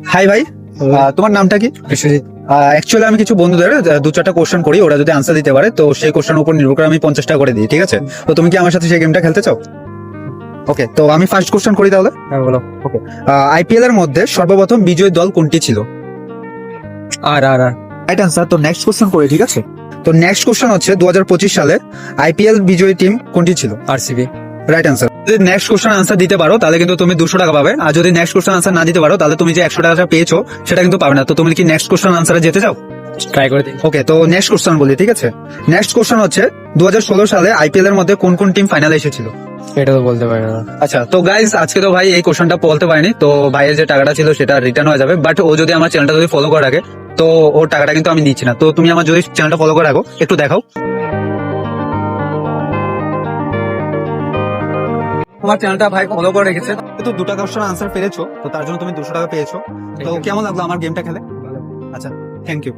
High ভাই, তোমার নামটা কি? বিশ্বজিৎ। অ্যাকচুয়ালি আমি কিছু বন্ধুদের দু চারটা কোশ্চেন করি, ওরা যদি আনসার দিতে পারে তো সেই কোশ্চেনের উপর নির্ভর করে আমি 50 টাকা করে দিই, ঠিক আছে? তো তুমি কি আমার সাথে সেই গেমটা খেলতে চাও? ওকে, তো আমি ফার্স্ট কোশ্চেন করি তাহলে। হ্যাঁ বলো। আইপিএল এর মধ্যে সর্বপ্রথম বিজয়ী দল কোনটি ছিল? আর আর আর রাইট আনসার। তো নেক্সট কোশ্চেন করি, ঠিক আছে? তো নেক্সট কোশ্চেন হচ্ছে 2025 সালে আইপিএল বিজয়ী টিম কোনটি ছিল? আরসিবি। Right answer. যদি নেক্সট কোশ্চেন আনসার দিতে পারো তাহলে কিন্তু তুমি 200 টাকা পাবে, আর যদি নেক্সট কোশ্চেন আনসার না দিতে পারো তাহলে তুমি যে 100 টাকাটা পেয়েছো সেটা কিন্তু পাবে না। তো তুমি কি নেক্সট কোশ্চেন আনসারে যেতে চাও? ট্রাই করে দিই। ওকে, তো নেক্সট কোশ্চেন বলি, ঠিক আছে? নেক্সট কোশ্চেন হচ্ছে 2016 সালে আইপিএল এর মধ্যে কোন কোন টিম ফাইনালে এসেছিল? এটা তো বলতে পারি না। আচ্ছা, তো গাইস আজকে তো ভাই এই কোশ্চেনটা বলতে পারিনি, তো ভাইয়ের যে টাকাটা ছিল সেটা রিটার্ন হয়ে যাবে, বাট ও যদি আমার চ্যানেলটা যদি ফলো করে রাখে তো ওর টাকাটা কিন্তু আমি নিচ্ছি না। তো তুমি আমার যদি চ্যানেলটা ফলো করে রাখো, একটু দেখাও। তোমার চ্যানেলটা ভাই ফলো করে রেখেছে, তো 2টা কোশ্চেন আনসার পেরেছো, তো তার জন্য তুমি 200 টাকা পেয়েছো। তো কেমন লাগলো আমার গেমটা খেলে? আচ্ছা, থ্যাংক ইউ।